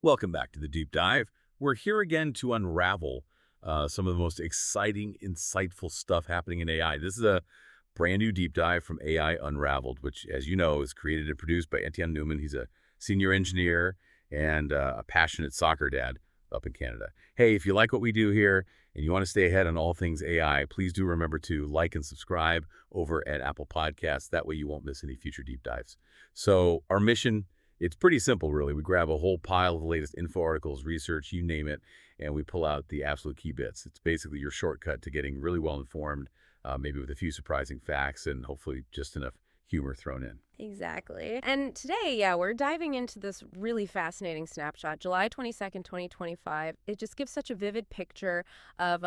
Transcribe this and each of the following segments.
Welcome back to the Deep Dive. We're here again to unravel some of the most exciting, insightful stuff happening in AI. This is a brand new deep dive from AI Unraveled, which, as you know, is created and produced by Etienne Newman. He's a senior engineer and a passionate soccer dad up in Canada. Hey, if you like what we do here and you want to stay ahead on all things AI, please do remember to like and subscribe over at Apple Podcasts. That way you won't miss any future deep dives. So our mission, it's pretty simple, really. We grab a whole pile of the latest info articles, research, you name it, and we pull out the absolute key bits. It's basically your shortcut to getting really well informed, maybe with a few surprising facts and hopefully just enough humor thrown in. Exactly. And today, we're diving into this really fascinating snapshot, July 22nd, 2025. It just gives such a vivid picture of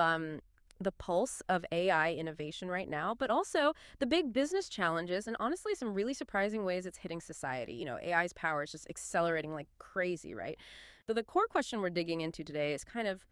the pulse of AI innovation right now, but also the big business challenges and honestly some really surprising ways it's hitting society. AI's power is just accelerating like crazy, right? So the core question we're digging into today is kind of,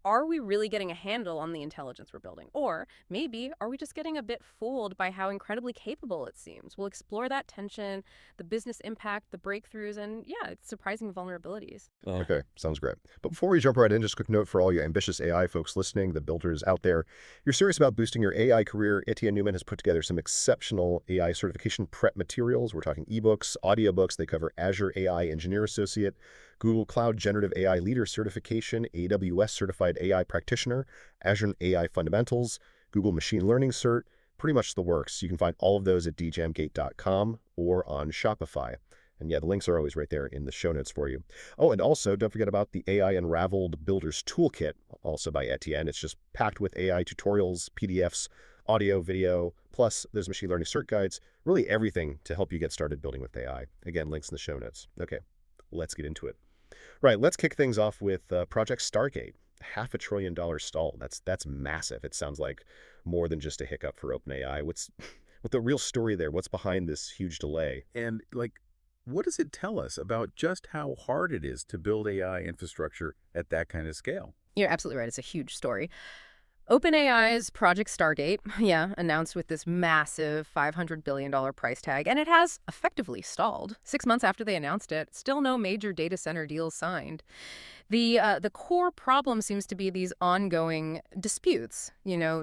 are we really getting a handle on the intelligence we're building? Or maybe are we just getting a bit fooled by how incredibly capable it seems? We'll explore that tension, the business impact, the breakthroughs, and it's surprising vulnerabilities. Okay, sounds great. But before we jump right in, just a quick note for all you ambitious AI folks listening, the builders out there. You're serious about boosting your AI career, Etienne Newman has put together some exceptional AI certification prep materials. We're talking ebooks, audiobooks. They cover Azure AI Engineer Associate, Google Cloud Generative AI Leader Certification, AWS Certified AI Practitioner, Azure AI Fundamentals, Google Machine Learning Cert, pretty much the works. You can find all of those at djamgate.com or on Shopify. And the links are always right there in the show notes for you. Oh, and also, don't forget about the AI Unraveled Builder's Toolkit, also by Etienne. It's just packed with AI tutorials, PDFs, audio, video, plus there's machine learning cert guides, really everything to help you get started building with AI. Again, links in the show notes. Okay, let's get into it. Right, let's kick things off with Project Stargate. $500 billion stall. That's massive. It sounds like more than just a hiccup for OpenAI. What's the real story there? What's behind this huge delay? And, what does it tell us about just how hard it is to build AI infrastructure at that kind of scale? You're absolutely right. It's a huge story. OpenAI's Project Stargate, announced with this massive $500 billion price tag, and it has effectively stalled. 6 months after they announced it, still no major data center deals signed. The core problem seems to be these ongoing disputes,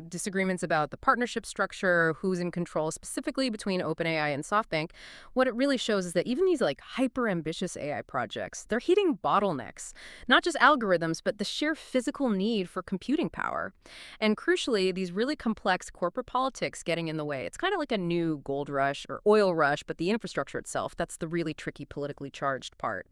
disagreements about the partnership structure, who's in control, specifically between OpenAI and SoftBank. What it really shows is that even these hyper-ambitious AI projects, they're hitting bottlenecks, not just algorithms, but the sheer physical need for computing power. And crucially, these really complex corporate politics getting in the way. It's kind of like a new gold rush or oil rush, but the infrastructure itself, that's the really tricky politically charged part.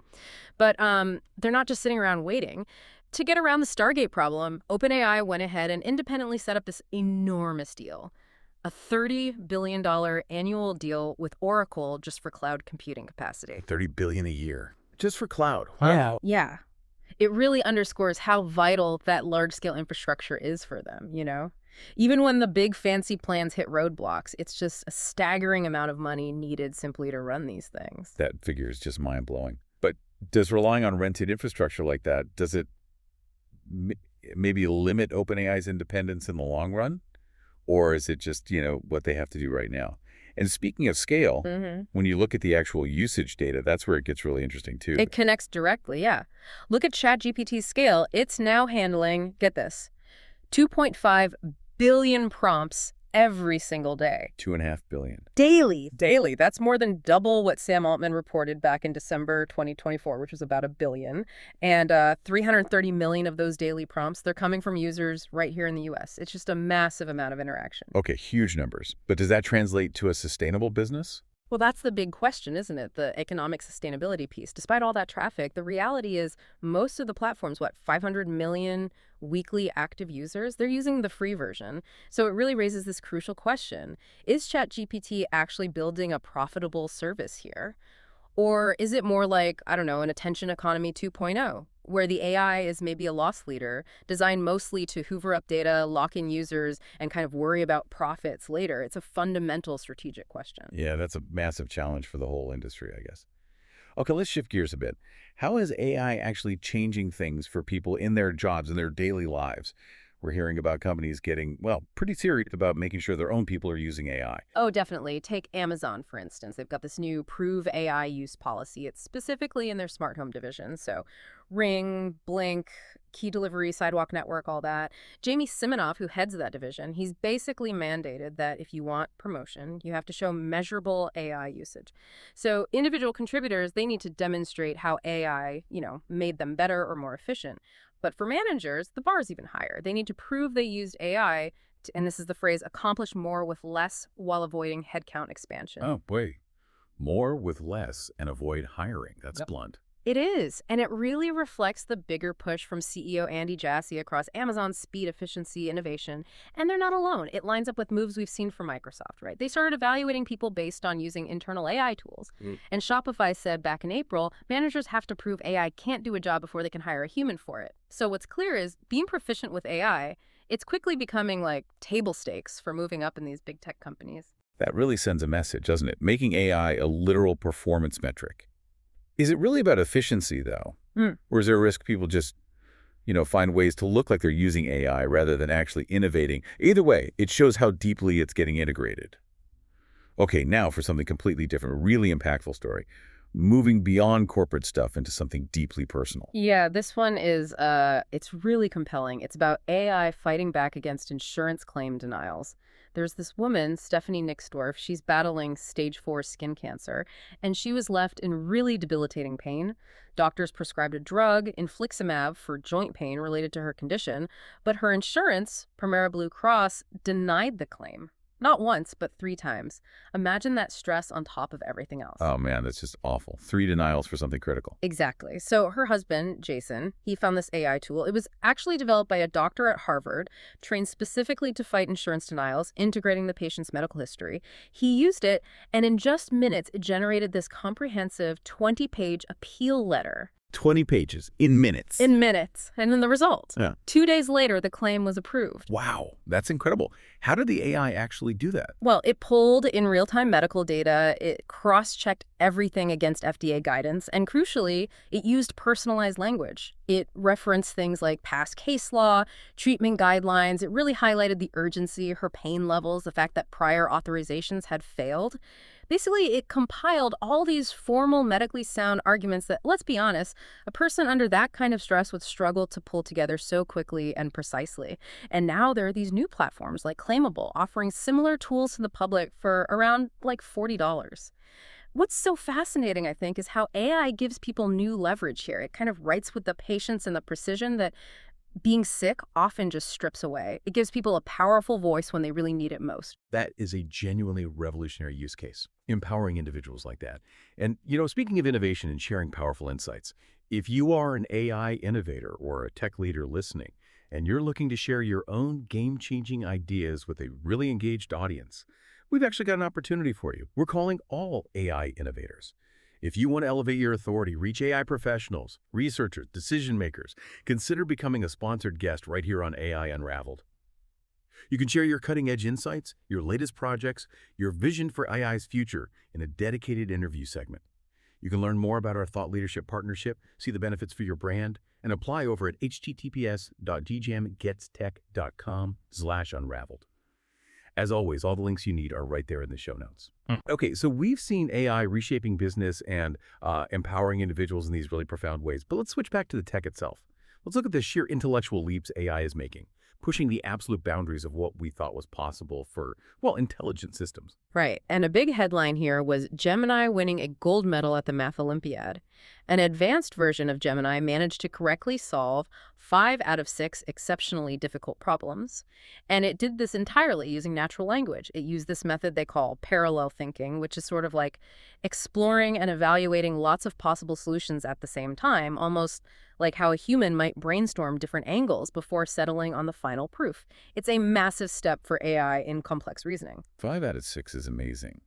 But they're not just sitting around waiting. To get around the Stargate problem, OpenAI went ahead and independently set up this enormous deal, a $30 billion annual deal with Oracle just for cloud computing capacity. $30 billion a year just for cloud. Wow. Yeah. It really underscores how vital that large-scale infrastructure is for them, Even when the big fancy plans hit roadblocks, it's just a staggering amount of money needed simply to run these things. That figure is just mind-blowing. But does relying on rented infrastructure like that, does it maybe limit OpenAI's independence in the long run? Or is it just, what they have to do right now? And speaking of scale, when you look at the actual usage data, that's where it gets really interesting, too. It connects directly, yeah. Look at ChatGPT's scale. It's now handling, get this, 2.5 billion prompts every single day. 2.5 billion. Daily. That's more than double what Sam Altman reported back in December 2024, which was about 1 billion. And 330 million of those daily prompts, they're coming from users right here in the U.S. It's just a massive amount of interaction. Okay, huge numbers. But does that translate to a sustainable business? Well, that's the big question, isn't it? The economic sustainability piece. Despite all that traffic, the reality is most of the platforms, 500 million weekly active users, they're using the free version. So it really raises this crucial question. Is ChatGPT actually building a profitable service here? Or is it more like, an attention economy 2.0, where the AI is maybe a loss leader, designed mostly to hoover up data, lock in users, and kind of worry about profits later? It's a fundamental strategic question. Yeah, that's a massive challenge for the whole industry, I guess. Okay, let's shift gears a bit. How is AI actually changing things for people in their jobs, in their daily lives? we're hearing about companies getting, well, pretty serious about making sure their own people are using AI. Oh, definitely. Take Amazon, for instance. They've got this new Prove AI use policy. It's specifically in their smart home division. So Ring, Blink, Key Delivery, Sidewalk Network, all that. Jamie Siminoff, who heads that division, he's basically mandated that if you want promotion, you have to show measurable AI usage. So individual contributors, they need to demonstrate how AI, made them better or more efficient. But for managers, the bar is even higher. They need to prove they used AI and this is the phrase, accomplish more with less while avoiding headcount expansion. Oh, boy. More with less and avoid hiring. That's blunt. It is, and it really reflects the bigger push from CEO Andy Jassy across Amazon's speed, efficiency, innovation. And they're not alone. It lines up with moves we've seen from Microsoft, right? They started evaluating people based on using internal AI tools. And Shopify said back in April, managers have to prove AI can't do a job before they can hire a human for it. So what's clear is being proficient with AI, it's quickly becoming like table stakes for moving up in these big tech companies. That really sends a message, doesn't it? Making AI a literal performance metric. Is it really about efficiency, though? Or is there a risk people just, find ways to look like they're using AI rather than actually innovating? Either way, it shows how deeply it's getting integrated. Okay, now for something completely different, a really impactful story. Moving beyond corporate stuff into something deeply personal. Yeah, this one is, it's really compelling. It's about AI fighting back against insurance claim denials. There's this woman, Stephanie Nixdorf, she's battling stage 4 skin cancer, and she was left in really debilitating pain. Doctors prescribed a drug, infliximab, for joint pain related to her condition, but her insurance, Premera Blue Cross, denied the claim. Not once, but 3 times. Imagine that stress on top of everything else. Oh, man, that's just awful. 3 denials for something critical. Exactly. So her husband, Jason, he found this AI tool. It was actually developed by a doctor at Harvard, trained specifically to fight insurance denials, integrating the patient's medical history. He used it, and in just minutes, it generated this comprehensive 20-page appeal letter. 20 pages in minutes. In minutes. And then the result. Yeah. 2 days later, the claim was approved. Wow, that's incredible. How did the AI actually do that? Well, it pulled in real-time medical data, it cross-checked everything against FDA guidance, and crucially, it used personalized language. It referenced things like past case law, treatment guidelines. It really highlighted the urgency, her pain levels, the fact that prior authorizations had failed. Basically, it compiled all these formal, medically sound arguments that, let's be honest, a person under that kind of stress would struggle to pull together so quickly and precisely. And now there are these new platforms like Claimable offering similar tools to the public for around like $40. What's so fascinating, I think, is how AI gives people new leverage here. It kind of writes with the patience and the precision that being sick often just strips away. It gives people a powerful voice when they really need it most. That is a genuinely revolutionary use case, empowering individuals like that. And, speaking of innovation and sharing powerful insights, if you are an AI innovator or a tech leader listening, and you're looking to share your own game-changing ideas with a really engaged audience, we've actually got an opportunity for you. We're calling all AI innovators. If you want to elevate your authority, reach AI professionals, researchers, decision makers, consider becoming a sponsored guest right here on AI Unraveled. You can share your cutting-edge insights, your latest projects, your vision for AI's future in a dedicated interview segment. You can learn more about our thought leadership partnership, see the benefits for your brand, and apply over at https://djamgetstech.com/unraveled. As always, all the links you need are right there in the show notes. Okay, so we've seen AI reshaping business and empowering individuals in these really profound ways, but let's switch back to the tech itself. Let's look at the sheer intellectual leaps AI is making, pushing the absolute boundaries of what we thought was possible for, intelligent systems. Right. And a big headline here was Gemini winning a gold medal at the Math Olympiad. An advanced version of Gemini managed to correctly solve 5 out of 6 exceptionally difficult problems. And it did this entirely using natural language. It used this method they call parallel thinking, which is sort of like exploring and evaluating lots of possible solutions at the same time, almost like how a human might brainstorm different angles before settling on the final proof. It's a massive step for AI in complex reasoning. 5 out of 6 is amazing,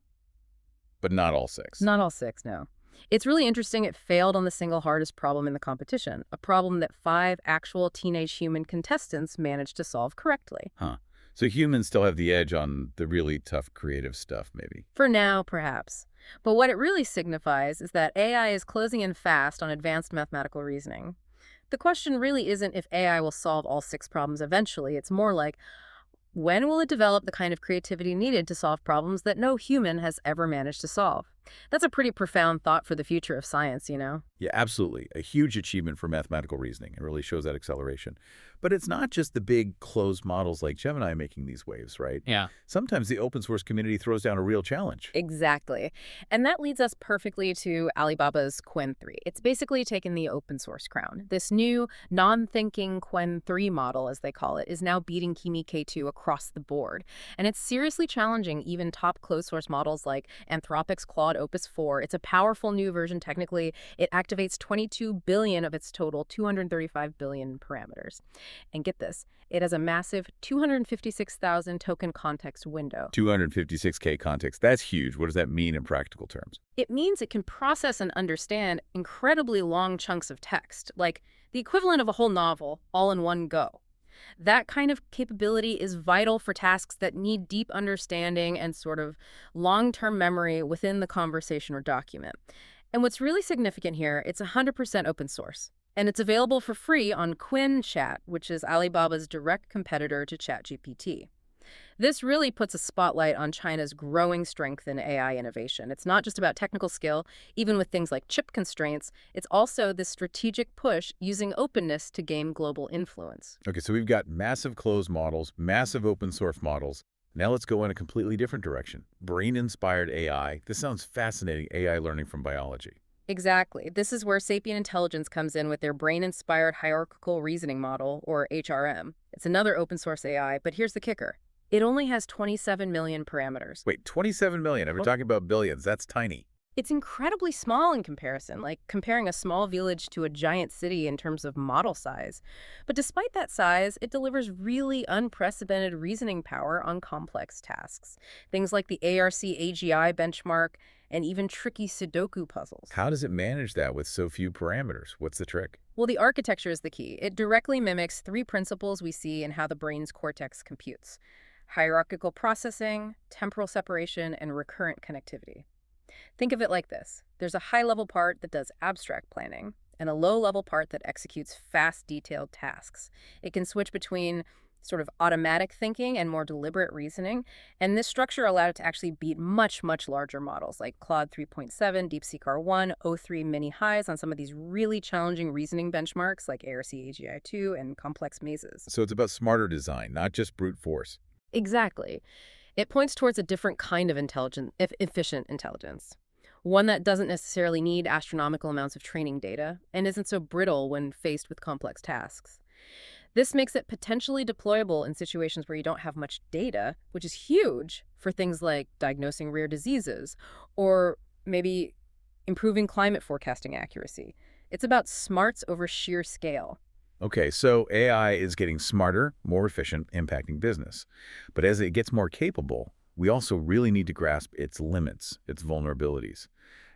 but not all 6. Not all 6, no. It's really interesting it failed on the single hardest problem in the competition, a problem that 5 actual teenage human contestants managed to solve correctly. Huh. So humans still have the edge on the really tough creative stuff, maybe. For now, perhaps. But what it really signifies is that AI is closing in fast on advanced mathematical reasoning. The question really isn't if AI will solve all 6 problems eventually. It's more like, when will it develop the kind of creativity needed to solve problems that no human has ever managed to solve? That's a pretty profound thought for the future of science, you know? Yeah, absolutely. A huge achievement for mathematical reasoning. It really shows that acceleration. But it's not just the big closed models like Gemini making these waves, right? Yeah. Sometimes the open source community throws down a real challenge. Exactly. And that leads us perfectly to Alibaba's Qwen 3. It's basically taken the open source crown. This new non-thinking Qwen 3 model, as they call it, is now beating Kimi K2 across the board. And it's seriously challenging even top closed source models like Anthropic's Claude Opus 4. It's a powerful new version technically. It activates 22 billion of its total 235 billion parameters. And get this, it has a massive 256,000 token context window. 256K context. That's huge. What does that mean in practical terms? It means it can process and understand incredibly long chunks of text, like the equivalent of a whole novel, all in one go. That kind of capability is vital for tasks that need deep understanding and sort of long-term memory within the conversation or document. And what's really significant here, it's 100% open source. And it's available for free on Qwen Chat, which is Alibaba's direct competitor to ChatGPT. This really puts a spotlight on China's growing strength in AI innovation. It's not just about technical skill, even with things like chip constraints. It's also this strategic push using openness to gain global influence. Okay, so we've got massive closed models, massive open source models. Now let's go in a completely different direction. Brain-inspired AI. This sounds fascinating, AI learning from biology. Exactly. This is where Sapient Intelligence comes in with their brain-inspired hierarchical reasoning model, or HRM. It's another open source AI, but here's the kicker. It only has 27 million parameters. Wait, 27 million? We're talking about billions. That's tiny. It's incredibly small in comparison, like comparing a small village to a giant city in terms of model size. But despite that size, it delivers really unprecedented reasoning power on complex tasks. Things like the ARC-AGI benchmark and even tricky Sudoku puzzles. How does it manage that with so few parameters? What's the trick? Well, the architecture is the key. It directly mimics 3 principles we see in how the brain's cortex computes: hierarchical processing, temporal separation, and recurrent connectivity. Think of it like this. There's a high-level part that does abstract planning and a low-level part that executes fast, detailed tasks. It can switch between sort of automatic thinking and more deliberate reasoning, and this structure allowed it to actually beat much, much larger models like Claude 3.7, DeepSeek R1, O3 mini highs on some of these really challenging reasoning benchmarks like ARC-AGI2 and complex mazes. So it's about smarter design, not just brute force. Exactly. It points towards a different kind of efficient intelligence. One that doesn't necessarily need astronomical amounts of training data and isn't so brittle when faced with complex tasks. This makes it potentially deployable in situations where you don't have much data, which is huge for things like diagnosing rare diseases or maybe improving climate forecasting accuracy. It's about smarts over sheer scale. Okay, so AI is getting smarter, more efficient, impacting business. But as it gets more capable, we also really need to grasp its limits, its vulnerabilities.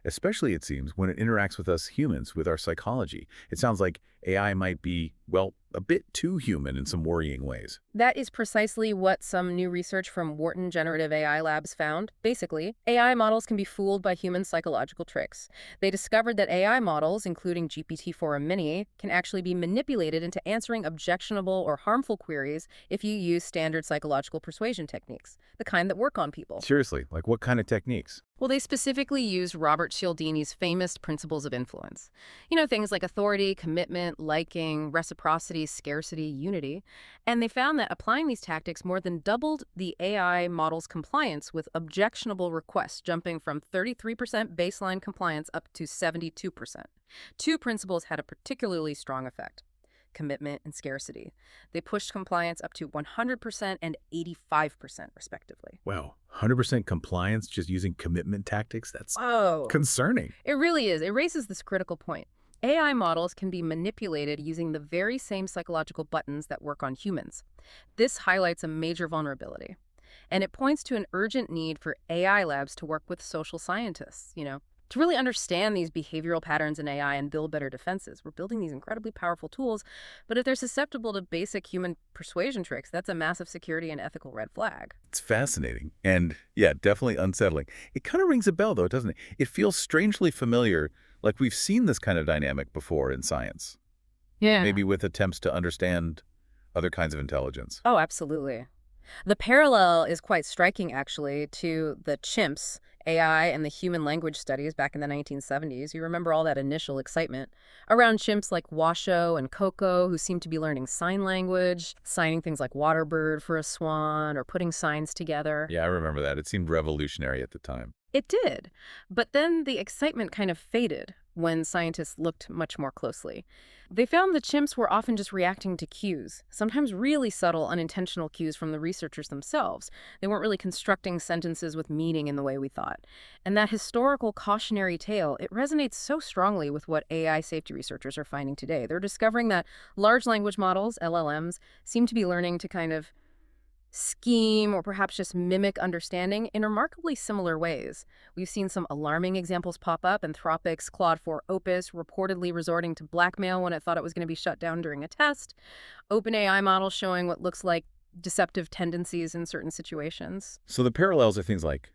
Especially, it seems, when it interacts with us humans, with our psychology. It sounds like AI might be, well, a bit too human in some worrying ways. That is precisely what some new research from Wharton Generative AI Labs found. Basically, AI models can be fooled by human psychological tricks. They discovered that AI models, including GPT-4 Mini, can actually be manipulated into answering objectionable or harmful queries if you use standard psychological persuasion techniques, the kind that work on people. Seriously, like what kind of techniques? Well, they specifically used Robert Cialdini's famous principles of influence. You know, things like authority, commitment, liking, reciprocity, scarcity, unity. And they found that applying these tactics more than doubled the AI model's compliance with objectionable requests, jumping from 33% baseline compliance up to 72%. 2 principles had a particularly strong effect: commitment and scarcity. They pushed compliance up to 100% and 85%, respectively. Wow, 100% compliance just using commitment tactics? That's Oh, concerning. it really is. It raises this critical point. AI models can be manipulated using the very same psychological buttons that work on humans. This highlights a major vulnerability. And it points to an urgent need for AI labs to work with social scientists, to really understand these behavioral patterns in AI and build better defenses. We're building these incredibly powerful tools, but if they're susceptible to basic human persuasion tricks, that's a massive security and ethical red flag. It's fascinating and, yeah, definitely unsettling. It kind of rings a bell, though, doesn't it? It feels strangely familiar, like we've seen this kind of dynamic before in science, Yeah. maybe with attempts to understand other kinds of intelligence. Oh, absolutely. The parallel is quite striking, actually, to the Chimps, AI, and the human language studies back in the 1970s. You remember all that initial excitement around chimps like Washoe and Coco, who seemed to be learning sign language, signing things like waterbird for a swan, or putting signs together. Yeah, I remember that. It seemed revolutionary at the time. It did. But then the excitement kind of faded when scientists looked much more closely. They found the chimps were often just reacting to cues, sometimes really subtle, unintentional cues from the researchers themselves. They weren't really constructing sentences with meaning in the way we thought. And that historical cautionary tale, it resonates so strongly with what AI safety researchers are finding today. They're discovering that large language models, LLMs, seem to be learning to kind of scheme or perhaps just mimic understanding in remarkably similar ways. We've seen some alarming examples pop up. Anthropic's Claude 4 Opus reportedly resorting to blackmail when it thought it was going to be shut down during a test. OpenAI models showing what looks like deceptive tendencies in certain situations. So the parallels are things like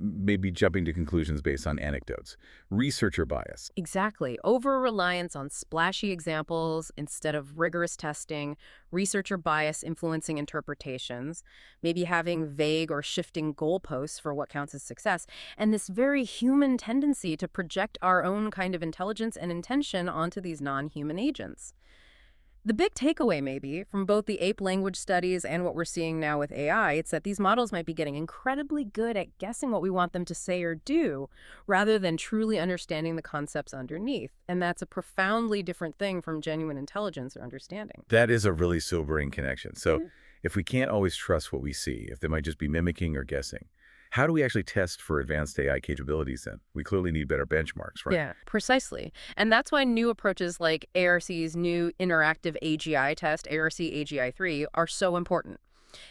maybe jumping to conclusions based on anecdotes, researcher bias. Exactly. Over-reliance on splashy examples instead of rigorous testing, researcher bias influencing interpretations, maybe having vague or shifting goalposts for what counts as success, and this very human tendency to project our own kind of intelligence and intention onto these non-human agents. The big takeaway, maybe, from both the ape language studies and what we're seeing now with AI, it's that these models might be getting incredibly good at guessing what we want them to say or do, rather than truly understanding the concepts underneath. And that's a profoundly different thing from genuine intelligence or understanding. That is a really sobering connection. So if we can't always trust what we see, if they might just be mimicking or guessing, how do we actually test for advanced AI capabilities then? We clearly need better benchmarks, right? Yeah, precisely. And that's why new approaches like ARC's new interactive AGI test, ARC AGI-3, are so important.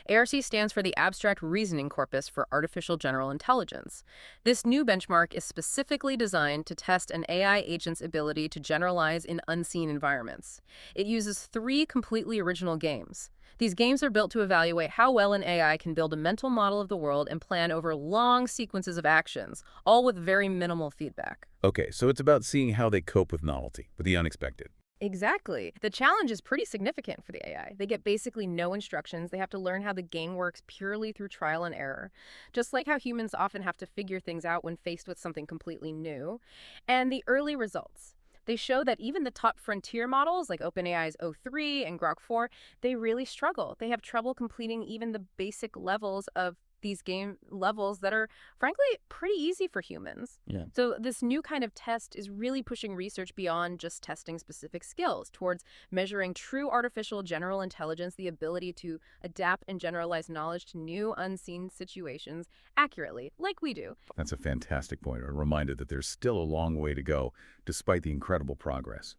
ARC stands for the Abstract Reasoning Corpus for Artificial General Intelligence. This new benchmark is specifically designed to test an AI agent's ability to generalize in unseen environments. It uses 3 completely original games. These games are built to evaluate how well an AI can build a mental model of the world and plan over long sequences of actions, all with very minimal feedback. Okay, so it's about seeing how they cope with novelty, with the unexpected. Exactly. The challenge is pretty significant for the AI. They get basically no instructions. They have to learn how the game works purely through trial and error, just like how humans often have to figure things out when faced with something completely new. And the early results, they show that even the top frontier models like OpenAI's O3 and Grok 4, they really struggle. They have trouble completing even the basic levels of these game levels that are, frankly, pretty easy for humans. Yeah. So this new kind of test is really pushing research beyond just testing specific skills towards measuring true artificial general intelligence, the ability to adapt and generalize knowledge to new unseen situations accurately, like we do. That's a fantastic point, a reminder that there's still a long way to go, despite the incredible progress.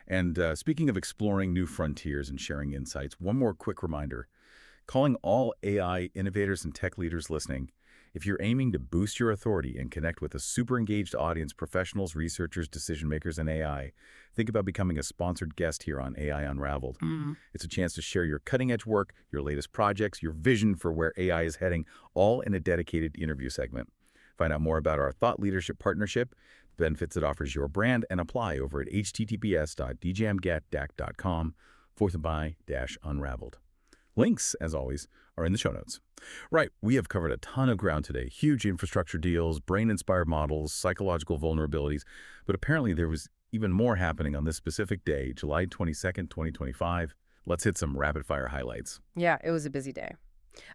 And speaking of exploring new frontiers and sharing insights, one more quick reminder. Calling all AI innovators and tech leaders listening, if you're aiming to boost your authority and connect with a super engaged audience, professionals, researchers, decision makers, and AI, think about becoming a sponsored guest here on AI Unraveled. It's a chance to share your cutting-edge work, your latest projects, your vision for where AI is heading, all in a dedicated interview segment. Find out more about our thought leadership partnership, the benefits it offers your brand, and apply over at https://djamgat.com/unraveled. Links, as always, are in the show notes. Right, we have covered a ton of ground today. Huge infrastructure deals, brain-inspired models, psychological vulnerabilities. But apparently there was even more happening on this specific day, July 22nd, 2025. Let's hit some rapid-fire highlights. Yeah, it was a busy day.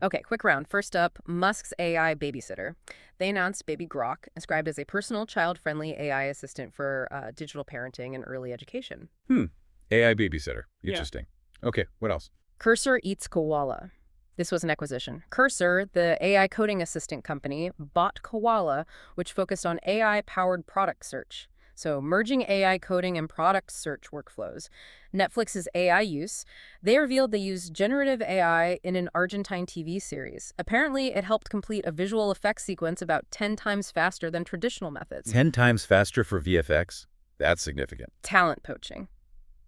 Okay, quick round. First up, Musk's AI Babysitter. They announced Baby Grok, described as a personal, child-friendly AI assistant for digital parenting and early education. AI Babysitter. Interesting. Okay, what else? Cursor eats Koala. This was an acquisition. Cursor, the AI coding assistant company, bought Koala, which focused on AI-powered product search. So merging AI coding and product search workflows. Netflix's AI use, they revealed they used generative AI in an Argentine TV series. Apparently, it helped complete a visual effects sequence about 10 times faster than traditional methods. 10 times faster for VFX? That's significant. Talent poaching.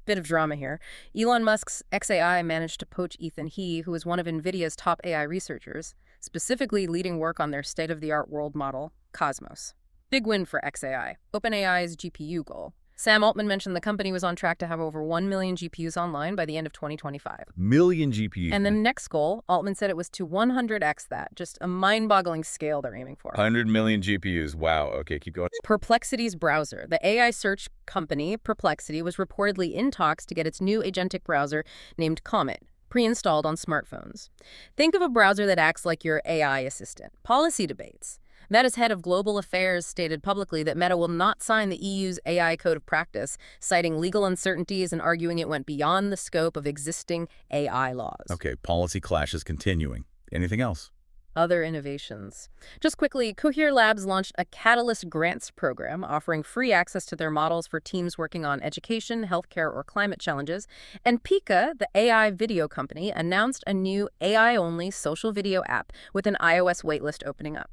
Bit of drama here. Elon Musk's XAI managed to poach Ethan He, who is one of NVIDIA's top AI researchers, specifically leading work on their state-of-the-art world model, Cosmos. Big win for XAI, OpenAI's GPU goal. Sam Altman mentioned the company was on track to have over 1 million GPUs online by the end of 2025. Million GPUs. And the next goal, Altman said it was to 100x that. Just a mind-boggling scale they're aiming for. 100 million GPUs. Wow. Okay, keep going. Perplexity's browser. The AI search company, Perplexity, was reportedly in talks to get its new agentic browser named Comet pre-installed on smartphones. Think of a browser that acts like your AI assistant. Policy debates. Meta's head of global affairs stated publicly that Meta will not sign the EU's AI Code of Practice, citing legal uncertainties and arguing it went beyond the scope of existing AI laws. Okay, policy clashes continuing. Anything else? Other innovations. Just quickly, Cohere Labs launched a Catalyst Grants program offering free access to their models for teams working on education, healthcare, or climate challenges. And Pika, the AI video company, announced a new AI-only social video app with an iOS waitlist opening up.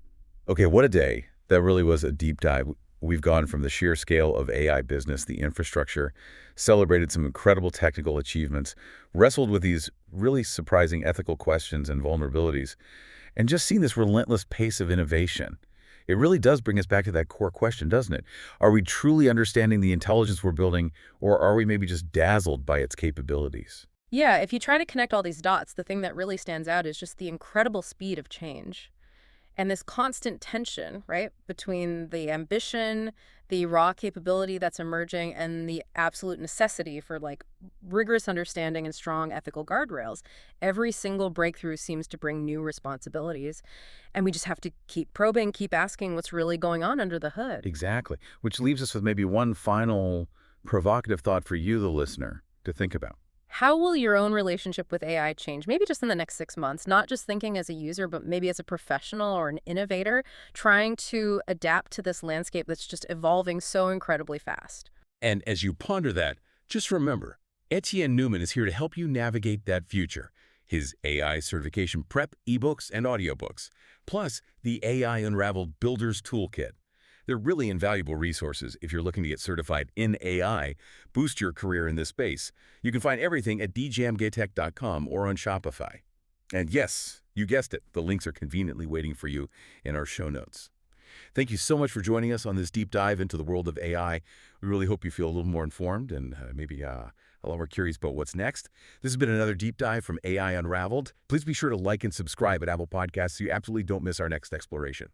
Okay, what a day. That really was a deep dive. We've gone from the sheer scale of AI business, the infrastructure, celebrated some incredible technical achievements, wrestled with these really surprising ethical questions and vulnerabilities, and just seen this relentless pace of innovation. It really does bring us back to that core question, doesn't it? Are we truly understanding the intelligence we're building, or are we maybe just dazzled by its capabilities? Yeah, if you try to connect all these dots, the thing that really stands out is just the incredible speed of change. And this constant tension, right, between the ambition, the raw capability that's emerging, and the absolute necessity for, like, rigorous understanding and strong ethical guardrails. Every single breakthrough seems to bring new responsibilities. And we just have to keep probing, keep asking what's really going on under the hood. Exactly. Which leaves us with maybe one final provocative thought for you, the listener, to think about. How will your own relationship with AI change? Maybe just in the next 6 months, not just thinking as a user, but maybe as a professional or an innovator, trying to adapt to this landscape that's just evolving so incredibly fast. And as you ponder that, just remember, Etienne Newman is here to help you navigate that future. His AI certification prep, ebooks, and audiobooks, plus the AI Unraveled Builder's Toolkit. They're really invaluable resources if you're looking to get certified in AI, boost your career in this space. You can find everything at djamgatech.com or on Shopify. And yes, you guessed it, the links are conveniently waiting for you in our show notes. Thank you so much for joining us on this deep dive into the world of AI. We really hope you feel a little more informed and maybe a lot more curious about what's next. This has been another deep dive from AI Unraveled. Please be sure to like and subscribe at Apple Podcasts so you absolutely don't miss our next exploration.